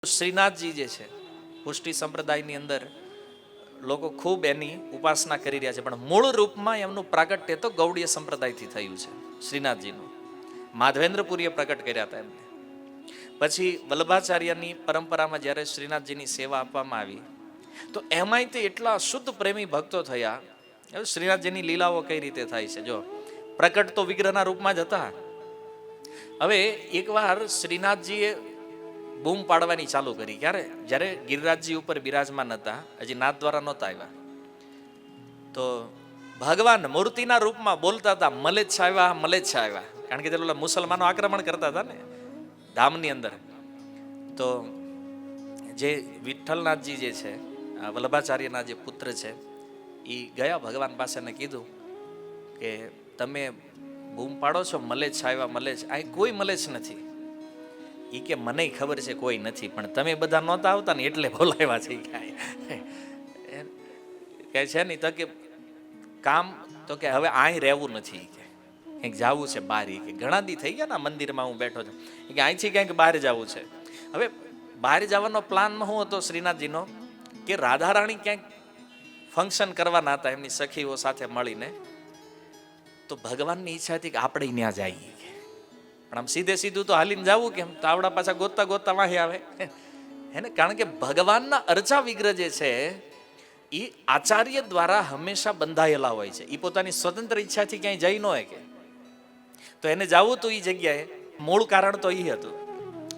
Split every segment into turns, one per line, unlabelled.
શ્રીનાથજી જે છે પુષ્ટિ સંપ્રદાયની અંદર લોકો ખૂબ એની ઉપાસના કરી રહ્યા છે, પણ મૂળ રૂપમાં એમનું પ્રાગટ્ય તો ગૌડીય સંપ્રદાયથી થયું છે. શ્રીનાથજીનું માધવેન્દ્રપુરીએ પ્રગટ કર્યા હતા એમને. પછી વલ્લભાચાર્યની પરંપરામાં જ્યારે શ્રીનાથજીની સેવા આપવામાં આવી તો એમાંય તે એટલા શુદ્ધ પ્રેમી ભક્તો થયા. શ્રીનાથજીની લીલાઓ કઈ રીતે થાય છે, જો પ્રકટ તો વિગ્રહના રૂપમાં જ હતા. હવે એકવાર શ્રીનાથજીએ બૂમ પાડવાની ચાલુ કરી. ક્યારે? જ્યારે ગિરિરાજજી ઉપર બિરાજમાન હતા, હજી નાથ દ્વારા નહોતા આવ્યા, તો ભગવાન મૂર્તિના રૂપમાં બોલતા હતા, મલેચ્છા આવ્યા, મલેચ્છા આવ્યા. કારણ કે તે મુસલમાનો આક્રમણ કરતા હતા ને ધામની અંદર. તો જે વિઠ્ઠલનાથજી જે છે, વલ્લભાચાર્યના જે પુત્ર છે, એ ગયા ભગવાન પાસે ને કીધું કે તમે બૂમ પાડો છો, મલેચ્છા આવ્યા, મલેચ્છ. અહીં કોઈ મલેચ્છ નથી. એ કે મને ખબર છે કોઈ નથી, પણ તમે બધા નહોતા આવતા ને એટલે બોલાવ્યા છે. કહે છે નહીં તો કે કામ તો કે હવે અહીં રહેવું નથી, કે કંઈક જવું છે બહાર. કે ઘણા દી થઈ ગયા ને મંદિરમાં હું બેઠો છું, કે અહીંથી ક્યાંક બહાર જવું છે. હવે બહાર જવાનો પ્લાનમાં શું હતો શ્રીનાથજીનો, કે રાધારાણી ક્યાંક ફંક્શન કરવાના હતા એમની સખીઓ સાથે મળીને. તો ભગવાનની ઈચ્છા હતી કે આપણે ત્યાં જઈએ, પણ આમ સીધે સીધું તો હાલીને જવું કેમ, તો આવડા પાછા ગોતતા ગોતતા વાહી આવે હે ને. કારણ કે ભગવાનના અર્ચા વિગ્રહ જે છે એ આચાર્ય દ્વારા હંમેશા બંધાયેલા હોય છે. એ પોતાની સ્વતંત્ર ઈચ્છાથી ક્યાંય જઈ ન હોય કે, તો એને જવું તો એ જગ્યાએ મૂળ કારણ તો એ હતું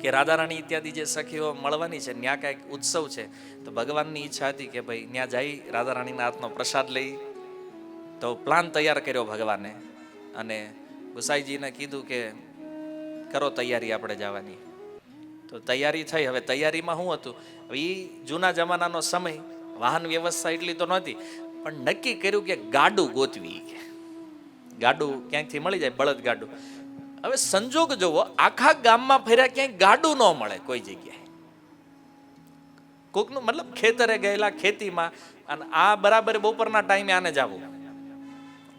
કે રાધારાણી ઇત્યાદિ જે સખીઓ મળવાની છે, ત્યાં કાંઈક ઉત્સવ છે. તો ભગવાનની ઈચ્છા હતી કે ભાઈ ત્યાં જઈ રાધારાણીના હાથનો પ્રસાદ લઈ. તો પ્લાન તૈયાર કર્યો ભગવાને, અને ગુસાઈજીને કીધું કે કરો તૈયારી આપણે જવાની. તો તૈયારી થઈ. હવે તૈયારીમાં શું હતું, એ જૂના જમાનાનો સમય, વાહન વ્યવસ્થા એટલી તો નહોતી, પણ નક્કી કર્યું કે ગાડું ગોતવી. ગાડું ક્યાંયથી મળી જાય, બળદ ગાડું. હવે સંજોગ જોવો, આખા ગામમાં ફર્યા, ક્યાંય ગાડું ન મળે કોઈ જગ્યાએ. કોકનું મતલબ ખેતરે ગયેલા, ખેતીમાં, અને આ બરાબર બપોરના ટાઈમે આને જવું,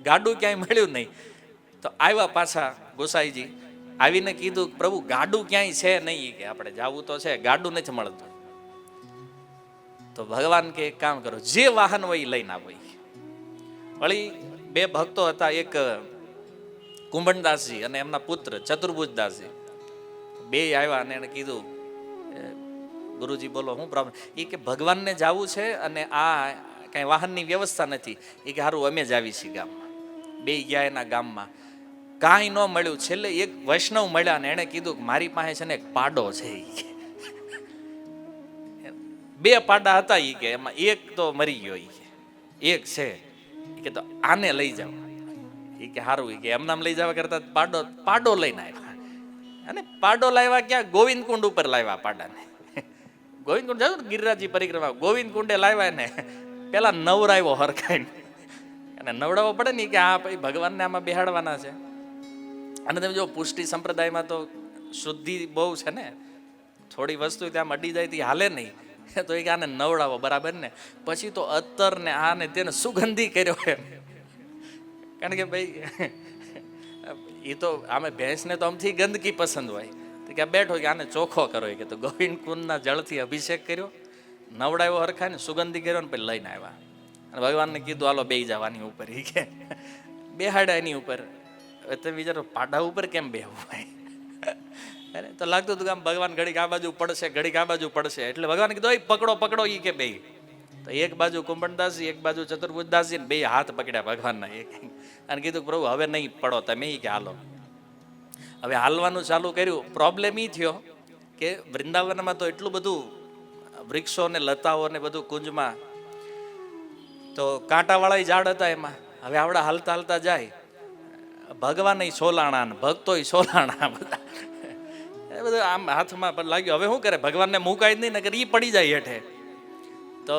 ગાડું ક્યાંય મળ્યું નહીં. તો આવ્યા પાછા ગોસાઈજી, આવીને કીધું પ્રભુ ગાડું ક્યાંય છે નહીં, કે આપણે જવું તો છે, ગાડું નથી મળતું. તો ભગવાન કે એક કામ કરો, જે વાહન હોય એ લઈને આવો. વળી બે ભક્તો હતા, એક કુંભણદાસજી અને એમના પુત્ર ચતુર્ભુજદાસજી. બે આવ્યા અને એને કીધું ગુરુજી બોલો શું પ્રોબ્લેમ. એ કે ભગવાનને જવું છે અને આ કઈ વાહનની વ્યવસ્થા નથી. એ કે સારું અમે જ આવી છીએ ગામમાં. બે ગયા એના ગામમાં, કાંઈ ન મળ્યું. છેલ્લે એક વૈષ્ણવ મળ્યા ને એને કીધું કે મારી પાસે છે ને એક પાડો છે. બે પાડા હતા એ કે, એમાં એક તો મરી ગયો, એક છે કે તો આને લઈ જાઓ. એ કે સારું. એ કે એમનામ લઈ જવા કરતા પાડો લઈને આવ્યા. અને પાડો લાવ્યા ક્યાં? ગોવિંદ કુંડ ઉપર લાવ્યા પાડાને. ગોવિંદ કુંડ જાવ ગિરિરાજજી પરિક્રમા, ગોવિંદ કુંડે લાવ્યા ને પેલા નવરાવ્યો હરખાઈને. અને નવડાવવો પડે ને કે આ ભાઈ ભગવાનને આમાં બેહાડવાના છે. અને તમે જો પુષ્ટિ સંપ્રદાયમાં તો શુદ્ધિ બહુ છે ને, થોડી વસ્તુ ત્યાં અડી જાય તો હાલે નહીં. તો એ કે આને નવડાવો બરાબર ને. પછી તો અત્તર ને આ ને તેને સુગંધી કર્યો એમ. કારણ કે ભાઈ એ તો આમે ભેંસને તો આમથી ગંદકી પસંદ હોય, તો કે બેઠો કે આને ચોખ્ખો કરો. કે તો ગોવિંદ કુંડના જળથી અભિષેક કર્યો, નવડાવ્યો હરખા ને, સુગંધી કર્યો ને પછી લઈને આવ્યા. અને ભગવાનને કીધું હાલો બે જવાની ઉપર. એ કે બેહાડ્યા એની ઉપર. તમે વિચારો પાડા ઉપર કેમ બેહવું હોય? તો લાગતું હતું કે આમ ભગવાન ઘડીક આ બાજુ પડશે, ઘડીક આ બાજુ પડશે. એટલે ભગવાન કીધું પકડો પકડો. ઈ કે બે. તો એક બાજુ કુંભણદાસજી, એક બાજુ ચતુર્ભુજદાસજી, બે હાથ પકડ્યા ભગવાનના. અને કીધું પ્રભુ હવે નહીં પડો તમે. કે હાલો. હવે હાલવાનું ચાલુ કર્યું. પ્રોબ્લેમ એ થયો કે વૃંદાવનમાં તો એટલું બધું વૃક્ષો ને લતાઓ ને બધું કુંજમાં, તો કાંટાવાળા ઝાડ હતા એમાં. હવે આવડા હાલતા હાલતા જાય, ભગવાન સોલાણા, ભક્તો સોલાણા, બધા એ બધું આમ હાથમાં લાગ્યું. હવે શું કરે? ભગવાનને મુકાય જ નહીં, નકર ઈ પડી જાય હેઠે. તો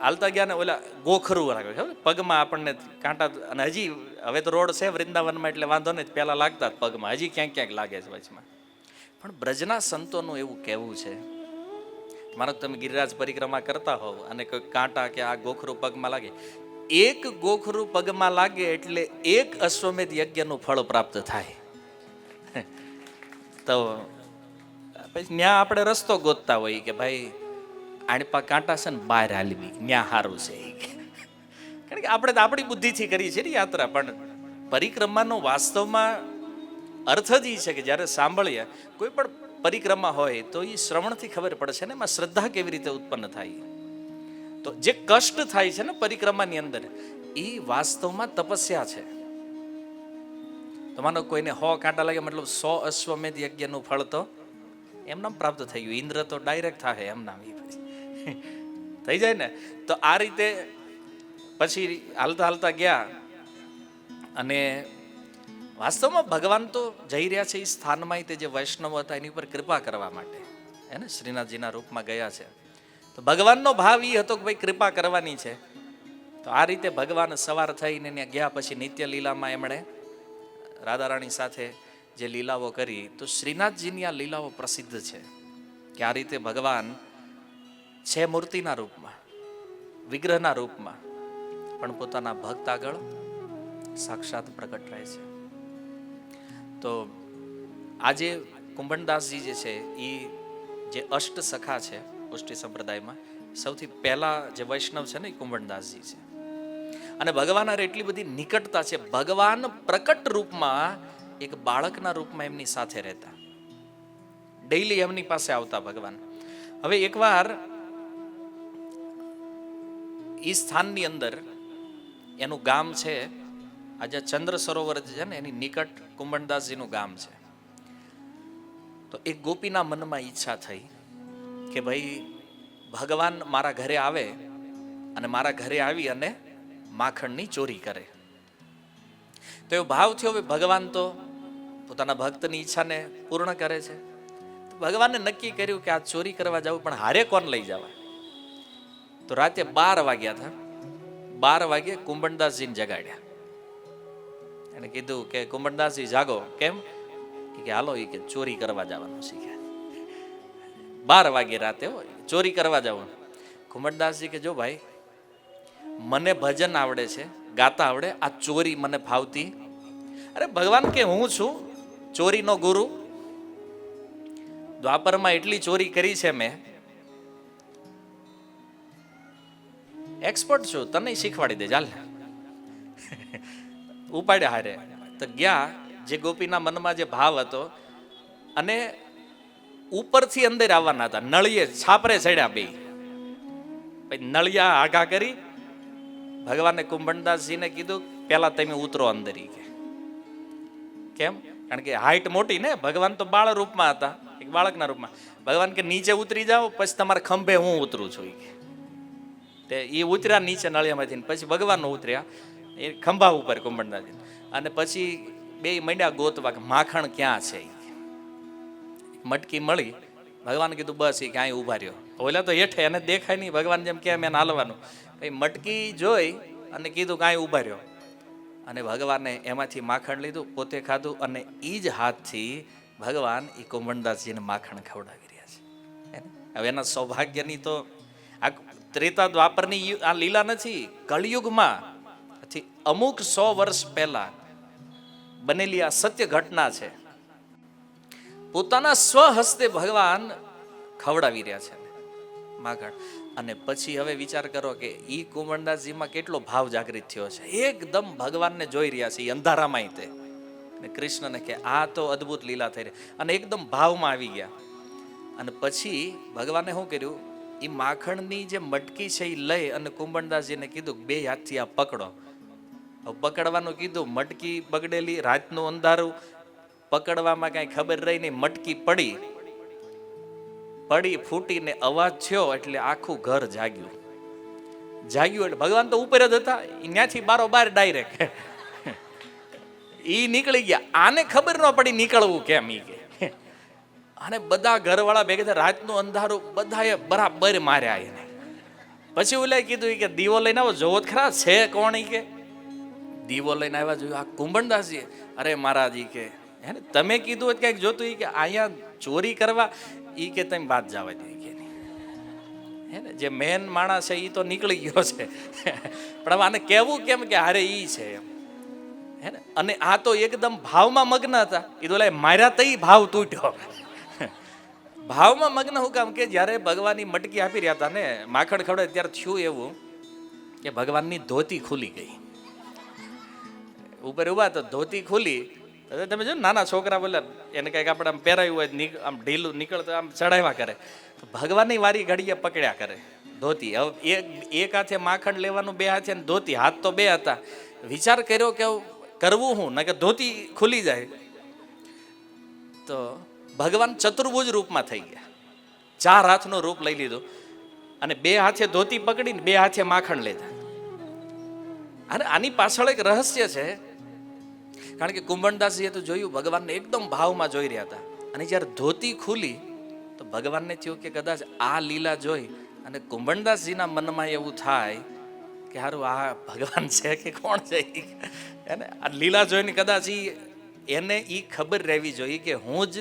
હાલતા ગયા ને ઓલા ગોખરું લાગ્યું પગમાં, આપણને કાંટા. અને હજી હવે તો રોડ છે વૃંદાવનમાં એટલે વાંધો નહીં, પહેલા લાગતા પગમાં, હજી ક્યાંક ક્યાંક લાગે છે વચમાં. પણ બ્રજના સંતોનું એવું કહેવું છે, માનો તમે ગિરિરાજ પરિક્રમા કરતા હોવ અને કોઈ કાંટા કે આ ગોખરું પગમાં લાગે, એક ગોખરું પગમાં લાગે એટલે એક અશ્વમેધ યજ્ઞનું ફળ પ્રાપ્ત થાય. તો પછી ન્યા આપણે રસ્તો ગોતતા હોય કે ભાઈ આણપા કાંટા છે ને બહાર હાલવી ન્યા સારું છે ઈ કે. કારણ કે આપણે તો આપણી બુદ્ધિથી કરીએ છીએ ને યાત્રા, પણ પરિક્રમાનો વાસ્તવમાં અર્થ જ એ છે કે જ્યારે સાંભળીએ કોઈ પણ પરિક્રમા હોય તો એ શ્રવણથી ખબર પડે છે ને એમાં શ્રદ્ધા કેવી રીતે ઉત્પન્ન થાય. તો જે કષ્ટ થાય છે ને પરિક્રમાની અંદર એ વાસ્તવમાં તપસ્યા છે. તો માનો કોઈને 100 કાંટા લાગે મતલબ 100 અશ્વમેધ યજ્ઞનું ફળ તો એમનામ પ્રાપ્ત થઈ ગયું. ઇન્દ્ર તો ડાયરેક્ટ થાય એમનામ એ પછી થઈ જાય ને. તો આ રીતે પછી હાલતા હાલતા ગયા અને વાસ્તવમાં ભગવાન તો જઈ રહ્યા છે એ સ્થાનમાં તે જે વૈષ્ણવ હતા એની ઉપર કૃપા કરવા માટે હે ને શ્રીનાથજીના રૂપમાં ગયા છે. તો ભગવાનનો ભાવ એ હતો કે ભાઈ કૃપા કરવાની છે. તો આ રીતે ભગવાન સવાર થઈને ત્યાં ગયા. પછી નિત્ય લીલામાં એમણે રાધારાણી સાથે જે લીલાઓ કરી, તો શ્રીનાથજીની આ લીલાઓ પ્રસિદ્ધ છે કે આ રીતે ભગવાન છે મૂર્તિના રૂપમાં, વિગ્રહના રૂપમાં, પણ પોતાના ભક્ત આગળ સાક્ષાત પ્રગટ રહે છે. તો આજે કુંભણદાસજી જે છે એ જે અષ્ટ સખા છે પુષ્ટિ સંપ્રદાયમાં સૌથી પહેલા જે વૈષ્ણવ છે ને એ કુંભણદાસજી છે. અને ભગવાન હારે એટલી બધી નિકટતા છે, ભગવાન પ્રકટ રૂપમાં એક બાળકના રૂપમાં એમની સાથે રહેતા, ડેઈલી એમની પાસે આવતા ભગવાન. હવે એકવાર એ સ્થાનની અંદર એનું ગામ છે, આજે ચંદ્ર સરોવર છે ને એની નિકટ કુંભણદાસજીનું ગામ છે. તો એક ગોપીના મનમાં ઈચ્છા થઈ કે ભાઈ ભગવાન મારા ઘરે આવે અને મારા ઘરે આવી અને માખણની ચોરી કરે. તો એવો ભાવ થયો, હવે ભગવાન તો પોતાના ભક્તની ઈચ્છાને પૂર્ણ કરે છે. તો ભગવાને નક્કી કર્યું કે આ ચોરી કરવા જવું, પણ હારે કોણ લઈ જવા. તો રાતે 12 વાગ્યા હતા. 12 વાગે કુંભણદાસજીને જગાડ્યા. એને કીધું કે કુંભણદાસજી જાગો. કેમ? કે હાલો એ કે ચોરી કરવા જવાનું છે. 12 વાગે રાતે ચોરી કરવા જવાનું. કુંભણદાસજી કે જો ભાઈ મને ભજન આવડે છે, ગાતા આવડે, આ ચોરી મને ફાવતી. અરે ભગવાન કે હું છું ચોરીનો ગુરુ, દ્વાપરમાં એટલી ચોરી કરી છે મેં, એક્સપર્ટ છું, તને શીખવાડી દે ચાલ. ઉપાડ્યા હારે. તો ગયા, જે ગોપીના મનમાં જે ભાવ હતો, અને ઉપરથી અંદર આવવાના હતા, નળિયે છાપરે ચડ્યા બે. પછી નળિયા આઘા કરી ભગવાને કુંભણદાસજીને કીધું પેલા તમે ઉતરો અંદર. કેમ? કારણ કે હાઈટ મોટી ને, ભગવાન તો બાળ રૂપમાં હતા, એક બાળકના રૂપમાં. ભગવાન કે નીચે ઉતરી જાઓ, પછી તમારા ખંભે હું ઉતરું છું. તે એ ઉતર્યા નીચે નળિયામાંથી, પછી ભગવાન ઉતર્યા એ ખંભા ઉપર કુંભણદાસજી. અને પછી બે મંડ્યા ગોતવા કે માખણ ક્યાં છે. મટકી મળી, ભગવાન કીધું બસ એ ક્યાંય ઉભા રહ્યો. ઓલા તો હેઠે એને દેખાય નહીં, ભગવાન જેમ કે એને હાલવાનું. પછી મટકી જોઈ અને કીધું કાંઈ ઉભા રહ્યો. અને ભગવાને એમાંથી માખણ લીધું, પોતે ખાધું, અને એ જ હાથથી ભગવાન એ કુંભણદાસજીને માખણ ખવડાવી રહ્યા છે. હવે એના સૌભાગ્યની તો આ ત્રેતા દ્વાપરની આ લીલા નથી, કળિયુગમાં અમુક 100 વર્ષ પહેલા બનેલી આ સત્ય ઘટના છે. પોતાના સ્વહસ્તે ભગવાન ખવડાવી રહ્યા છે માખણ. અને પછી હવે વિચાર કરો કે ઈ કુંભણદાસજીમાં કેટલો ભાવ જાગૃત થયો છે. એકદમ ભગવાનને જોઈ રહ્યા છે અંધારામાં તે, અને કૃષ્ણને કે આ તો અદ્ભુત લીલા થઈ રહી, અને એકદમ ભાવમાં આવી ગયા. અને પછી ભગવાને શું કર્યું, એ માખણની જે મટકી છે એ લઈ અને કુંભણદાસજીને કીધું બે હાથથી આ પકડો. પકડવાનું કીધું, મટકી બગડેલી, રાતનું અંધારું, પકડવામાં કઈ ખબર રહી નહીં, મટકી પડી ફૂટીને અવાજ થયો એટલે આખું ઘર જાગ્યું. એટલે ભગવાન તો ઉપર જ હતા, ત્યાંથી બારોબાર ડાયરેક્ટ ઈ નીકળી ગયા. આને ખબર ન પડી નીકળવું કેમ. ઈ કે અને બધા ઘરવાળા ભેગા થયા, રાતનું અંધારું, બધાએ બરાબર માર્યા એને. પછી ઓલા કીધું કે દીવો લઈને આવો, જોવો ખરા છે કોણ. ઈ કે દીવો લઈને આવ્યા, જોયું આ કુંભણદાસજી. અરે મહારાજ કે હે ને તમે કીધું હોય કંઈક જોતું. કે અહીંયા ચોરી કરવા, ઈ કે તમે બાદ જવા દે કે હે ને, જે મેન માણસ છે ઈ તો નીકળી ગયો છે, પણ હવે આને કહેવું કેમ કે હારે ઈ છે એમ હે ને. અને આ તો એકદમ ભાવમાં મગ્ન હતા. એ તો માર્યા તઈ ભાવ તૂટ્યો. ભાવમાં મગ્ન હું કામ કે જ્યારે ભગવાનની મટકી આપી રહ્યા હતા ને માખણ ખવડે ત્યારે થયું એવું કે ભગવાનની ધોતી ખુલી ગઈ. ઉપર ઉભા તો ધોતી ખુલી. હવે તમે જો નાના છોકરા બોલે એને કંઈક આપણે આમ પહેરાયું હોય આમ ઢીલું નીકળતો આમ ચડાવ્યા કરે તો ભગવાનની વારી ઘડીએ પકડ્યા કરે ધોતી. હવે એક હાથે માખણ લેવાનું, બે હાથે ધોતી, હાથ તો બે હતા. વિચાર કર્યો કે કરવું હું ને કે ધોતી ખુલી જાય. તો ભગવાન ચતુર્ભુજ રૂપમાં થઈ ગયા, 4 હાથનું રૂપ લઈ લીધું અને બે હાથે ધોતી પકડીને બે હાથે માખણ લેતા. અને આની પાછળ એક રહસ્ય છે, કારણ કે કુંભણદાસજીએ તો જોયું ભગવાનને એકદમ ભાવમાં જોઈ રહ્યા હતા. અને જ્યારે ધોતી ખુલી તો ભગવાનને થયું કે કદાચ આ લીલા જોઈ અને કુંભણદાસજીના મનમાં એવું થાય કે હારું આ ભગવાન છે કે કોણ છે. એને આ લીલા જોઈને કદાચ એને ખબર રહેવી જોઈએ કે હું જ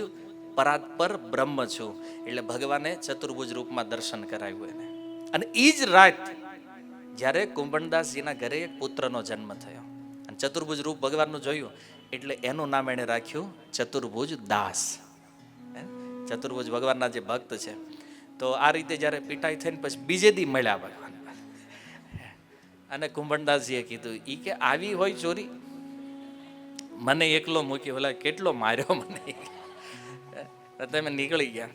પરાત્પર બ્રહ્મ છું. એટલે ભગવાને ચતુર્ભુજ રૂપમાં દર્શન કરાવ્યું એને. અને એ જ રાત જ્યારે કુંભણદાસજીના ઘરે એક પુત્રનો જન્મ થયો અને ચતુર્ભુજ રૂપ ભગવાનનું જોયું એટલે એનું નામ એણે રાખ્યું ચતુર્ભુજ દાસ. ચતુર્ભુજ ભગવાનના જે ભક્ત છે. તો આ રીતે જ્યારે પીટાઈ થઈને પછી બીજે દી મળ્યા ભગવાન અને કુંભણદાસજીએ કીધું ઈ કે આવી હોય ચોરી, મને એકલો મૂકી ઓલા કેટલો માર્યો મને. તમે નીકળી ગયા.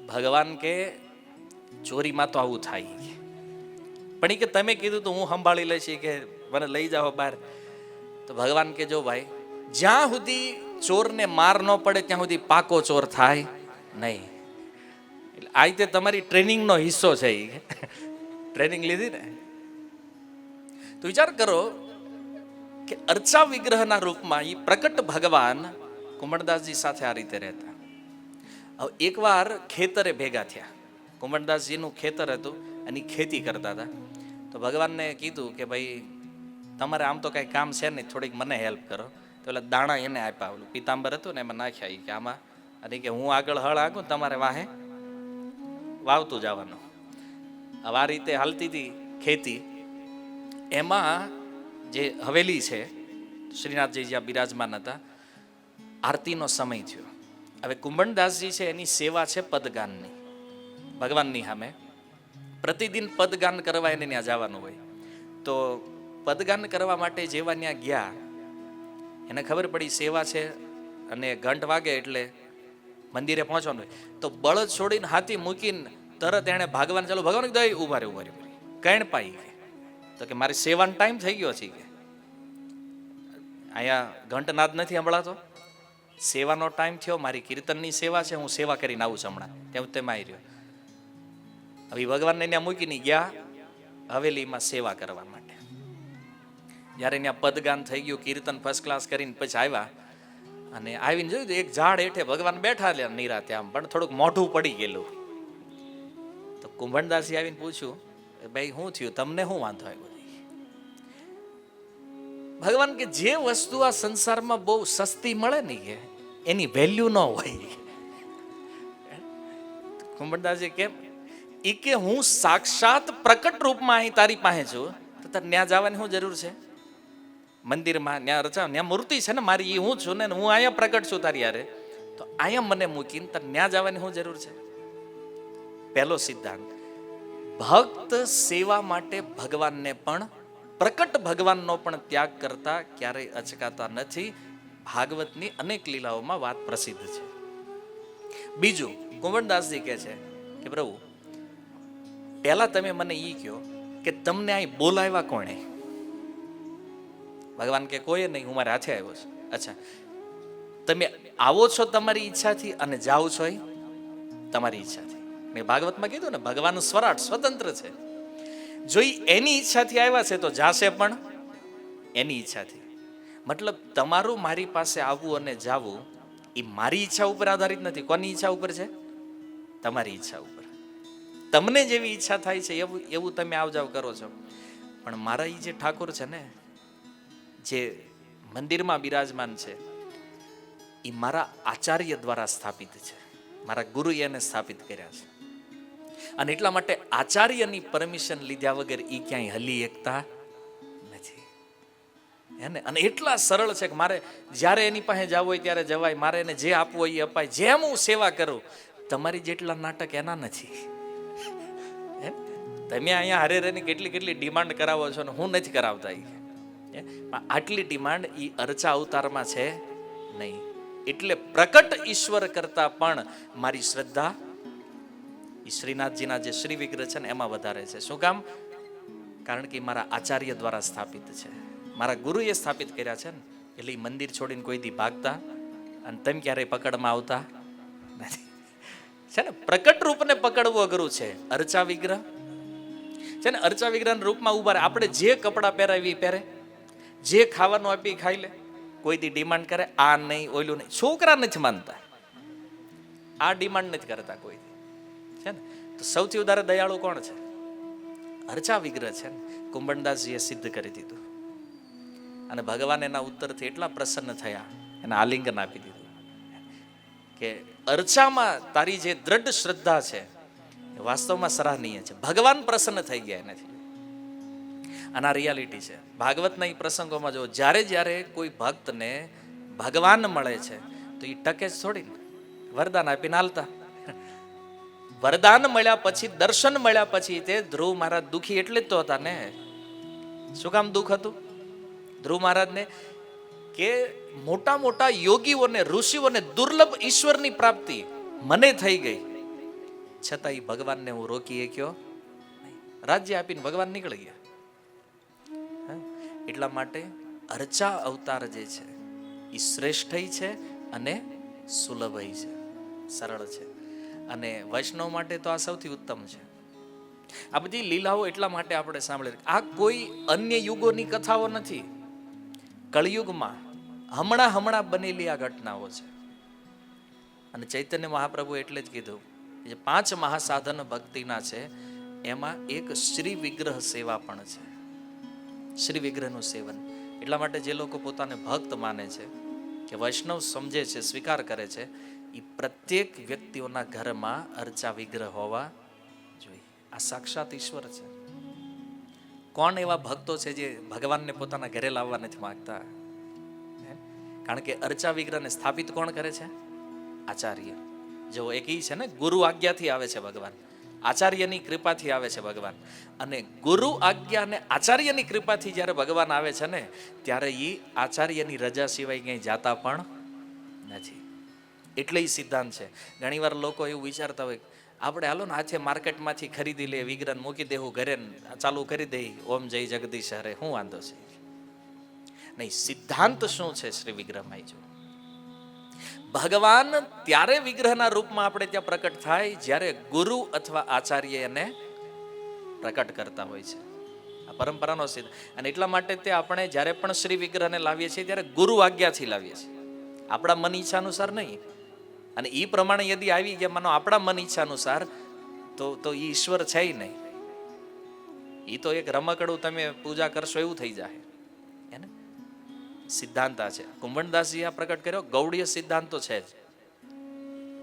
ભગવાન કે ચોરીમાં તો આવું થાય, પણ કે તમે કીધું તો હું સંભાળી લઈશ કે મને લઈ જાઓ બહાર. તો ભગવાન કે જો ભાઈ, જ્યાં સુધી ચોરને માર ન પડે ત્યાં સુધી પાકો ચોર થાય નહીં. એટલે આ રીતે તમારી ટ્રેનિંગનો હિસ્સો છે. ટ્રેનિંગ લીધી ને તો વિચાર કરો કે અર્ચા વિગ્રહના રૂપમાં એ પ્રકટ ભગવાન કુંભણદાસજી સાથે આ રીતે રહેતા. હવે એકવાર ખેતરે ભેગા થયા. કુંભણદાસજીનું ખેતર હતું અને ખેતી કરતા હતા. તો ભગવાનને કીધું કે ભાઈ તમારે આમ તો કાંઈ કામ છે નહીં, થોડીક મને હેલ્પ કરો. તો એટલે દાણા એને આપ્યા, ઓલું પિતાંબર હતું ને એમાં નાખ્યા કે આમાં, અને કે હું આગળ હળ આગું તમારે વાહે વાવતું જવાનું. હવે આ રીતે હાલતી હતી ખેતી. એમાં જે હવેલી છે શ્રીનાથજી જ્યાં બિરાજમાન હતા, આરતીનો સમય થયો. હવે કુંભણદાસજી છે એની સેવા છે પદગાનની. ભગવાનની સામે પ્રતિદિન પદગાન કરવા એને ત્યાં જવાનું હોય. તો પદગાન કરવા માટે જેવા ત્યાં ગયા એને ખબર પડી સેવા છે અને ઘંટ વાગે એટલે મંદિરે પહોંચવાનું હોય. તો બળદ છોડીને હાથી મૂકીને તરત એણે ભાગવાન ચાલુ. ભગવાન દઈ ઉભા રે કણ પાઈ તો કે મારી સેવાનો ટાઈમ થઈ ગયો છે કે અહીંયા ઘંટનાદ નથી સંભળાતો, સેવાનો ટાઈમ થયો, મારી કીર્તનની સેવા છે, હું સેવા કરીને આવું છું હમણાં. ત્યાં તેમાં આવી રહ્યો. હવે ભગવાનને ત્યાં મૂકીને ગયા હવેલીમાં સેવા કરવા માટે. જ્યારે ત્યાં પદગાન થઈ ગયું, કીર્તન ફર્સ્ટ ક્લાસ કરીને પછી આવ્યા અને આવીને જોયું એક ઝાડ હેઠે ભગવાન બેઠા લે નિરાતે આમ, પણ થોડુંક મોઢું પડી ગયેલું. તો કુંભણદાસજી આવીને પૂછ્યું ભાઈ શું થયું, તમને શું વાંધો આવ્યો? ભગવાન કે જે વસ્તુ આ સંસારમાં બહુ સસ્તી મળે ને કે એની વેલ્યુ ન હોય. કુંભણદાસજી કેમ? ઈ કે હું સાક્ષાત પ્રકટ રૂપમાં અહીં તારી પાસે છું તો તારે ત્યાં જવાની શું જરૂર છે? મંદિરમાં ત્યાં રચા ત્યાં મૂર્તિ છે ને મારી, એ હું છું ને હું અહીંયા પ્રકટ છું તારી યારે, તો અહીંયા મને મૂકીને તારે ત્યાં જવાની શું જરૂર છે? પહેલો સિદ્ધાંત, ભક્ત સેવા માટે ભગવાનને પણ પ્રકટ ભગવાનનો પણ ત્યાગ કરતા ક્યારેય અચકાતા નથી. ભાગવતની અનેક લીલાઓમાં વાત પ્રસિદ્ધ છે. બીજું, કુંવરદાસજી કહે છે કે પ્રભુ પહેલા તમે મને ઈ કહો કે તમને અહીં બોલાવ્યા કોણે? ભગવાન કે કોઈ નહીં, હું મારા હાથે આવ્યો છું. અચ્છા, તમે આવો છો તમારી ઈચ્છાથી અને જાઓ છો એ તમારી ઈચ્છાથી. મેં ભાગવતમાં કીધું ને, ભગવાન સ્વરાટ સ્વતંત્ર છે. જો એની ઈચ્છાથી આવ્યા છે તો જાશે પણ એની ઈચ્છાથી. મતલબ તમારું મારી પાસે આવવું અને જાવું એ મારી ઈચ્છા ઉપર આધારિત નથી. કોની ઈચ્છા ઉપર છે? તમારી ઈચ્છા ઉપર. તમને જેવી ઈચ્છા થાય છે એવું તમે આવ જાવ કરો છો. પણ મારા એ જે ઠાકોર છે ને, જે મંદિરમાં બિરાજમાન છે, એ મારા આચાર્ય દ્વારા સ્થાપિત છે. મારા ગુરુએ એને સ્થાપિત કર્યા છે. અને એટલા માટે આચાર્યની પરમિશન લીધા વગર એ ક્યાંય હલી એકતા નથી. એને અને એટલા સરળ છે કે મારે જ્યારે એની પાસે જવું હોય ત્યારે જવાય, મારે એને જે આપવું હોય એ અપાય. જેમ હું સેવા કરું તમારી જેટલા નાટક એના નથી. હે? તમે અહીંયા હારે રહીને કેટલી કેટલી ડિમાન્ડ કરાવો છો ને હું નથી કરાવતા. આટલી ડિમાન્ડ એ અર્ચા અવતારમાં છે નહીં. એટલે પ્રકટ ઈશ્વર કરતા પણ મારી શ્રદ્ધા ઈ શ્રીનાથજીના જે શ્રી વિગ્રહ છે ને એમાં વધારે છે. શું કામ? કારણ કે મારા આચાર્ય દ્વારા સ્થાપિત છે, મારા ગુરુએ સ્થાપિત કર્યા છે ને. એટલે એ મંદિર છોડીને કોઈ દી ભાગતા અને તમે ક્યારેય પકડમાં આવતા નથી. છે ને, પ્રકટ રૂપને પકડવું અઘરું છે. અર્ચા વિગ્રહ છે ને, અર્ચા વિગ્રહના રૂપમાં ઉભા રહે. આપણે જે કપડાં પહેરાવી પહેરે, જે ખાવાનું આપી ખાઈ લે. કોઈ દી ડિમાન્ડ કરે આ નહીં ઓલું નહીં. છોકરા નથી માનતા, આ ડિમાન્ડ નથી કરતા કોઈ દી. છે ને, તો સૌથી વધારે દયાળુ કોણ છે? અર્ચા વિગ્રહ છે ને. કુંભણદાસજીએ સિદ્ધ કરી દીધું અને ભગવાન એના ઉત્તરથી એટલા પ્રસન્ન થયા, એને આલિંગન આપી દીધું કે અર્ચામાં તારી જે દ્રઢ શ્રદ્ધા છે એ વાસ્તવમાં સરાહનીય છે. ભગવાન પ્રસન્ન થઈ ગયા એનાથી. અને આ રિયાલિટી છે. ભાગવતના એ પ્રસંગોમાં જો જ્યારે જ્યારે કોઈ ભક્તને ભગવાન મળે છે તો એ ટકે જ થોડી ને, વરદાન આપીને હાલતા. વરદાન મળ્યા પછી, દર્શન મળ્યા પછી તે ધ્રુવ મહારાજ દુખી એટલે જ તો હતા ને. શું કામ દુઃખ હતું ધ્રુવ મહારાજને? કે મોટા મોટા યોગીઓને, ઋષિઓને દુર્લભ ઈશ્વરની પ્રાપ્તિ મને થઈ ગઈ, છતાં એ ભગવાનને હું રોકી શક્યો નહીં. રાજ્ય આપીને ભગવાન નીકળી ગયા. એટલા માટે અર્ચા અવતાર જે છે એ શ્રેષ્ઠ છે અને સુલભ છે, સરળ છે. અને વૈષ્ણવ માટે તો આ સૌથી ઉત્તમ છે. આ બધી લીલાઓ એટલા માટે આપણે સાંભળી, આ કોઈ અન્ય યુગોની કથાઓ નથી. કળિયુગમાં હમણાં બનેલી આ ઘટનાઓ છે. અને ચૈતન્ય મહાપ્રભુ એટલે જ કીધું જે 5 મહાસાધન ભક્તિના છે એમાં એક શ્રી વિગ્રહ સેવા પણ છે. શ્રી વિગ્રહનું સેવન. એટલા માટે જે લોકો પોતાને ભક્ત માને છે કે વૈષ્ણવ સમજે છે, સ્વીકાર કરે છે, એ પ્રત્યેક વ્યક્તિઓના ઘરમાં અર્ચા વિગ્રહ હોવા જોઈએ. આ સાક્ષાત ઈશ્વર છે. કોણ એવા ભક્તો છે જે ભગવાનને પોતાના ઘરે લાવવા નથી માંગતા? કારણ કે અર્ચા વિગ્રહને સ્થાપિત કોણ કરે છે? આચાર્ય. જો એક ઈ છે ને, ગુરુ આજ્ઞાથી આવે છે ભગવાન, આચાર્યની કૃપાથી આવે છે ભગવાન. અને ગુરુ આજ્ઞા અને આચાર્યની કૃપાથી જ્યારે ભગવાન આવે છે ને, ત્યારે એ આચાર્યની રજા સિવાય ક્યાંય જાતા પણ નથી. એટલે એ સિદ્ધાંત છે. ઘણીવાર લોકો એવું વિચારતા હોય આપણે હાલો ને હાથે માર્કેટમાંથી ખરીદી લે, વિગ્રહ મૂકી દેવું ઘરે, ચાલુ કરી દે ઓમ જય જગદીશ હરે, શું વાંધો છે? નહીં, સિદ્ધાંત શું છે શ્રી વિગ્રહમાં? જો ભગવાન ત્યારે વિગ્રહના રૂપમાં આપણે ત્યાં પ્રકટ થાય જ્યારે ગુરુ અથવા આચાર્ય એને પ્રકટ કરતા હોય છે. આ પરંપરાનો સિદ્ધ. અને એટલા માટે તે આપણે જ્યારે પણ શ્રી વિગ્રહને લાવીએ છીએ ત્યારે ગુરુ આજ્ઞાથી લાવીએ છીએ, આપણા મન ઈચ્છા અનુસાર નહીં. અને એ પ્રમાણે યદી આવી ગયા માનો આપણા મન ઈચ્છા અનુસાર, તો એ ઈશ્વર છે નહીં. એ તો એક રમકડું તમે પૂજા કરશો એવું થઈ જાય. એને સિદ્ધાંત છે. કુંભણદાસજી આ પ્રકટ કર્યો, ગૌડીય સિદ્ધાંત તો છે જ.